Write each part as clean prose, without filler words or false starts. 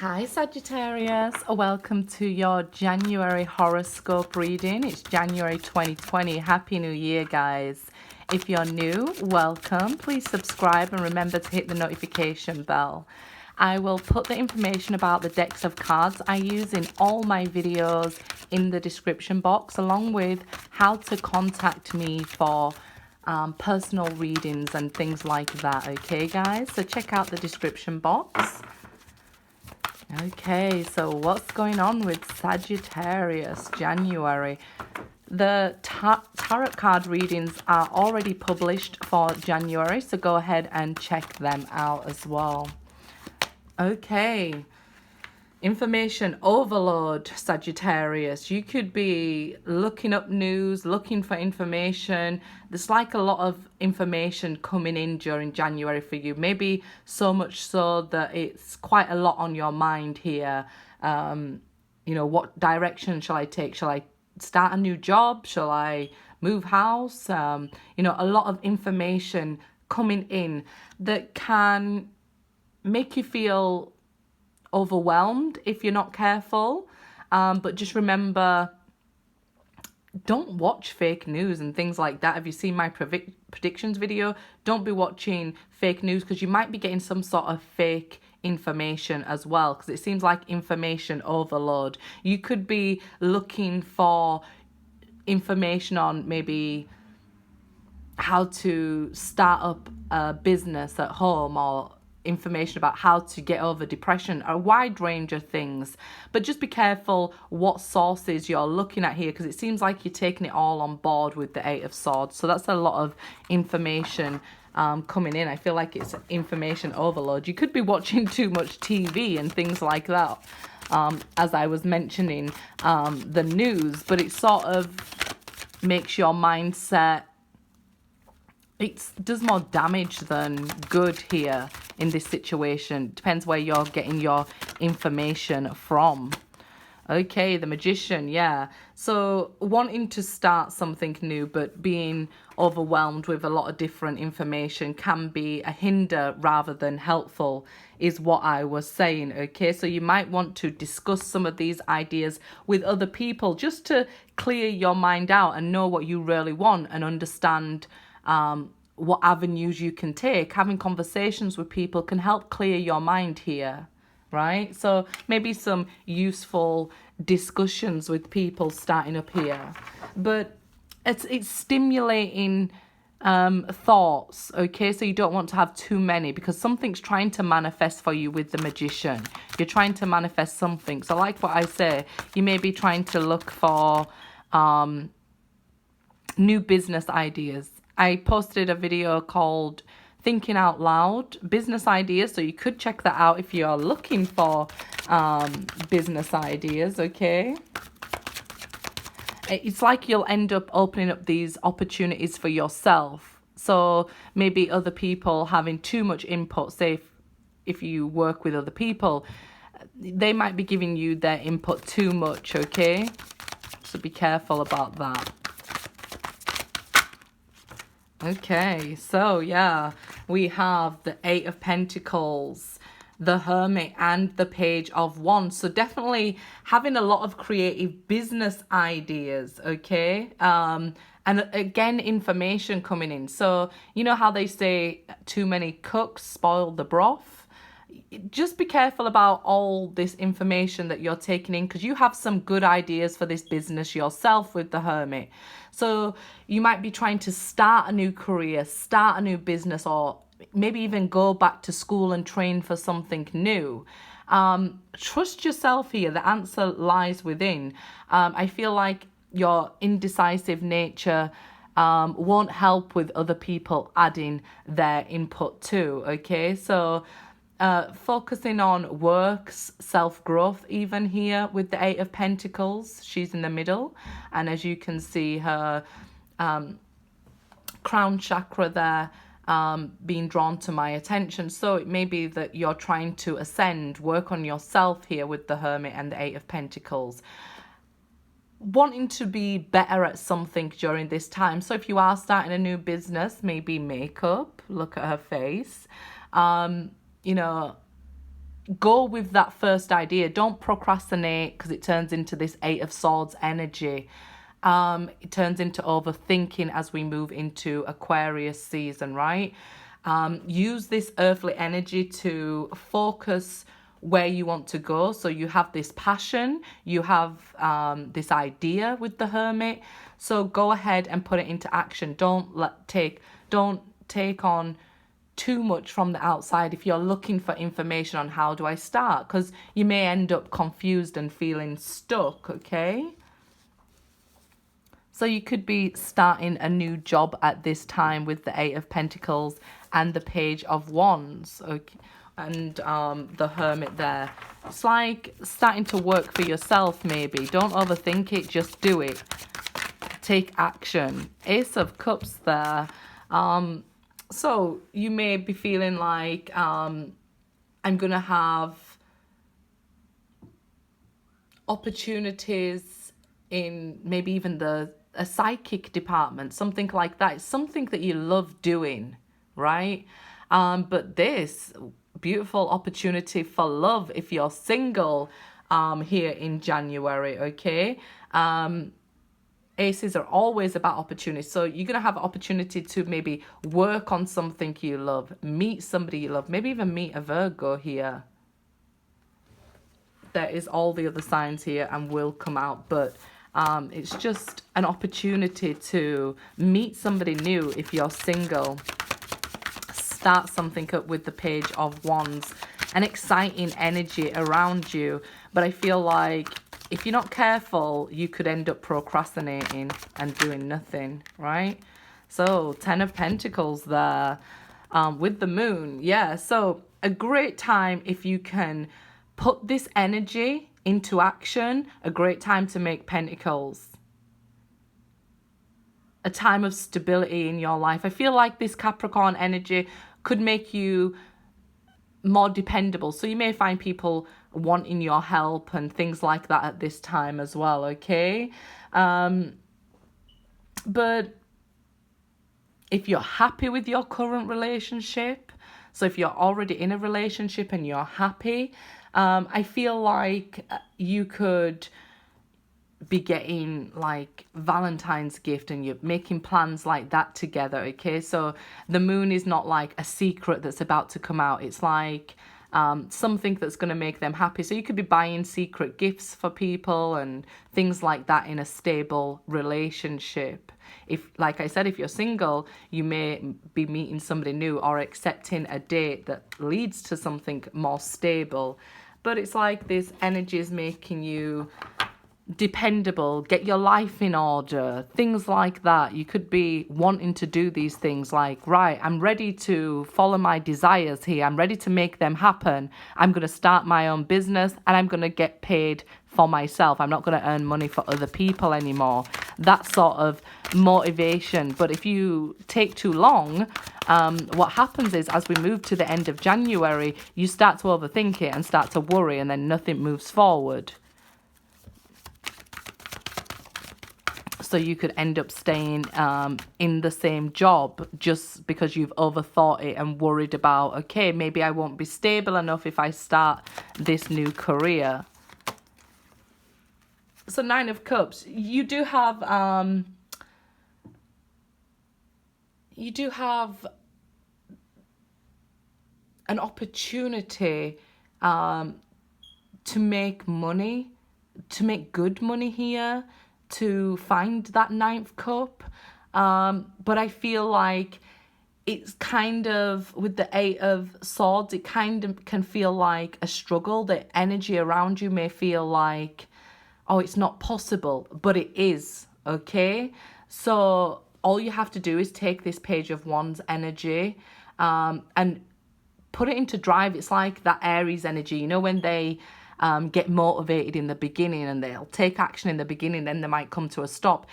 Hi Sagittarius, welcome to your January horoscope reading. It's January 2020. Happy New Year, guys. If you're new, welcome. Please subscribe and remember to hit the notification bell. I will put the information about the decks of cards I use in all my videos in the description box, along with how to contact me for personal readings and things like that. Okay, guys? So check out the description box. Okay, so what's going on with Sagittarius January? The tarot card readings are already published for January, so go ahead and check them out as well. Okay, information overload, Sagittarius. You could be looking up news, looking for information. There's like a lot of information coming in during January for you. Maybe so much so that it's quite a lot on your mind here. What direction shall I take? Shall I start a new job? Shall I move house? A lot of information coming in that can make you feel overwhelmed if you're not careful, but just remember, don't watch fake news and things like that. Have you seen my predictions video? Don't be watching fake news, because you might be getting some sort of fake information as well, because it seems like information overload. You could be looking for information on maybe how to start up a business at home, or information about how to get over depression, a wide range of things. But just be careful what sources you're looking at here, because it seems like you're taking it all on board with the Eight of Swords. So that's a lot of information coming in. I feel like it's information overload. You could be watching too much TV and things like that, as I was mentioning the news, but it sort of makes your mindset, it does more damage than good here in this situation. Depends where you're getting your information from. Okay, the Magician, yeah. So wanting to start something new, but being overwhelmed with a lot of different information can be a hinder rather than helpful, is what I was saying. Okay, so you might want to discuss some of these ideas with other people just to clear your mind out and know what you really want and understand what avenues you can take. Having conversations with people can help clear your mind here, right? So maybe some useful discussions with people starting up here. But it's stimulating thoughts, okay? So you don't want to have too many, because something's trying to manifest for you with the Magician. You're trying to manifest something. So like what I say, you may be trying to look for new business ideas. I posted a video called Thinking Out Loud, business ideas. So you could check that out if you're looking for business ideas, okay? It's like you'll end up opening up these opportunities for yourself. So maybe other people having too much input, say if you work with other people, they might be giving you their input too much, okay? So be careful about that. Okay, so yeah, we have the Eight of Pentacles, the Hermit, and the Page of Wands. So definitely having a lot of creative business ideas, okay? And again, information coming in. So you know how they say too many cooks spoil the broth? Just be careful about all this information that you're taking in, because you have some good ideas for this business yourself with the Hermit. So you might be trying to start a new career, start a new business, or maybe even go back to school and train for something new. Trust yourself here. The answer lies within. I feel like your indecisive nature won't help with other people adding their input too, okay? So focusing on works, self-growth even here with the Eight of Pentacles. She's in the middle, and as you can see, her crown chakra there being drawn to my attention. So it may be that you're trying to ascend, work on yourself here with the Hermit and the Eight of Pentacles. Wanting to be better at something during this time. So if you are starting a new business, maybe makeup, look at her face, go with that first idea. Don't procrastinate, because it turns into this Eight of Swords energy. It turns into overthinking as we move into Aquarius season, right? Use this earthly energy to focus where you want to go. So you have this passion, you have this idea with the Hermit. So go ahead and put it into action. Don't take on too much from the outside if you're looking for information on how do I start, because you may end up confused and feeling stuck, okay? So you could be starting a new job at this time with the Eight of Pentacles and the Page of Wands, okay? And the Hermit there. It's like starting to work for yourself, maybe. Don't overthink it, just do it. Take action. Ace of Cups there. So you may be feeling like I'm going to have opportunities in maybe even a psychic department, something like that. It's something that you love doing, right? But this beautiful opportunity for love if you're single here in January, okay? Aces are always about opportunity. So you're going to have opportunity to maybe work on something you love, meet somebody you love, maybe even meet a Virgo here. There is all the other signs here and will come out, but it's just an opportunity to meet somebody new if you're single. Start something up with the Page of Wands. An exciting energy around you, but I feel like if you're not careful, you could end up procrastinating and doing nothing, right? So, 10 of Pentacles there with the Moon. Yeah, so a great time if you can put this energy into action. A great time to make Pentacles. A time of stability in your life. I feel like this Capricorn energy could make you more dependable. So you may find people wanting your help and things like that at this time as well, okay? But if you're happy with your current relationship, so if you're already in a relationship and you're happy, I feel like you could be getting like Valentine's gift and you're making plans like that together, okay? So the Moon is not like a secret that's about to come out. It's like something that's going to make them happy. So you could be buying secret gifts for people and things like that in a stable relationship. If, like I said, if you're single, you may be meeting somebody new or accepting a date that leads to something more stable. But it's like this energy is making you dependable, get your life in order, things like that. You could be wanting to do these things like, right, I'm ready to follow my desires here. I'm ready to make them happen. I'm going to start my own business and I'm going to get paid for myself. I'm not going to earn money for other people anymore. That sort of motivation. But if you take too long, what happens is as we move to the end of January, you start to overthink it and start to worry, and then nothing moves forward. So you could end up staying in the same job just because you've overthought it and worried about, okay, maybe I won't be stable enough if I start this new career. So 9 of Cups, you do have an opportunity to make money, to make good money here, to find that 9th cup. But I feel like it's kind of, with the 8 of Swords, it kind of can feel like a struggle. The energy around you may feel like, oh, it's not possible, but it is, okay? So all you have to do is take this Page of Wands energy and put it into drive. It's like that Aries energy, you know, when they get motivated in the beginning and they'll take action in the beginning, then they might come to a stop.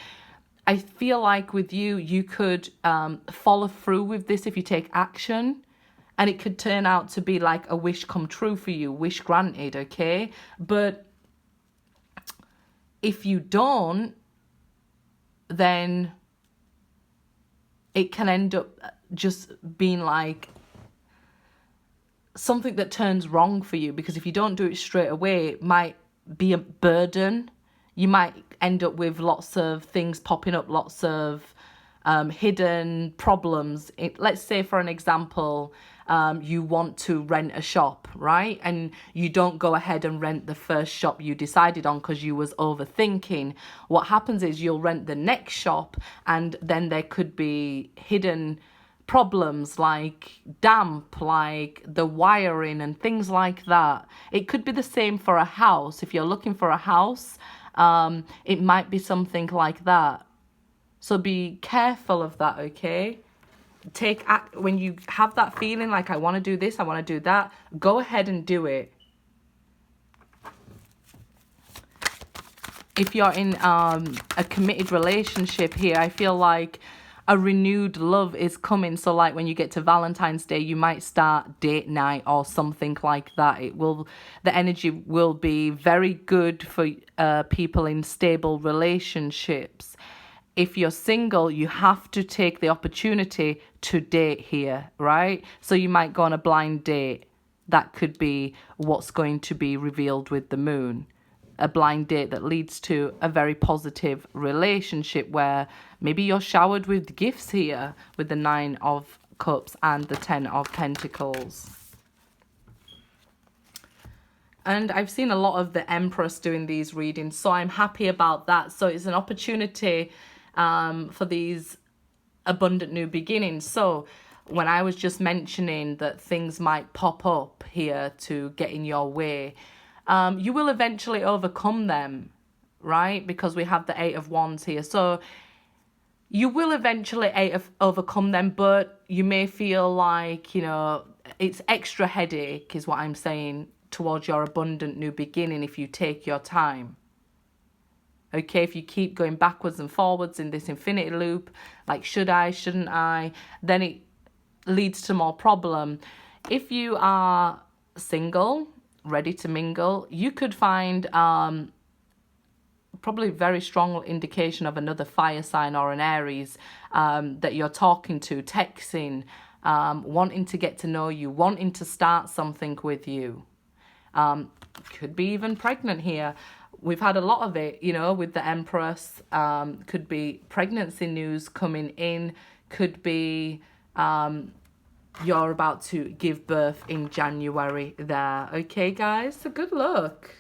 I feel like with you, you could follow through with this if you take action, and it could turn out to be like a wish come true for you, wish granted, okay? But if you don't, then it can end up just being like something that turns wrong for you, because if you don't do it straight away, it might be a burden. You might end up with lots of things popping up, lots of hidden problems. Let's say, for an example, you want to rent a shop, right? And you don't go ahead and rent the first shop you decided on because you was overthinking. What happens is you'll rent the next shop, and then there could be hidden problems like damp, like the wiring and things like that. It could be the same for a house. If you're looking for a house, it might be something like that. So be careful of that, okay? When you have that feeling like, I want to do this, I want to do that, go ahead and do it. If you're in a committed relationship here, I feel like a renewed love is coming. So like when you get to Valentine's Day, you might start date night or something like that. The energy will be very good for people in stable relationships. If you're single, you have to take the opportunity to date here, right? So you might go on a blind date. That could be what's going to be revealed with the moon. A blind date that leads to a very positive relationship where maybe you're showered with gifts here with the 9 of Cups and the 10 of Pentacles. And I've seen a lot of the Empress doing these readings, so I'm happy about that. So it's an opportunity for these abundant new beginnings. So when I was just mentioning that things might pop up here to get in your way, you will eventually overcome them, right? Because we have the 8 of Wands here. So you will eventually overcome them, but you may feel like, you know, it's extra headache is what I'm saying towards your abundant new beginning if you take your time. Okay, if you keep going backwards and forwards in this infinity loop, like should I, shouldn't I, then it leads to more problem. If you are single, ready to mingle, you could find probably very strong indication of another fire sign or an Aries that you're talking to, texting, wanting to get to know you, wanting to start something with you. Could be even pregnant here. We've had a lot of it, you know, with the Empress. Could be pregnancy news coming in. Could be you're about to give birth in January there. Okay, guys, so good luck.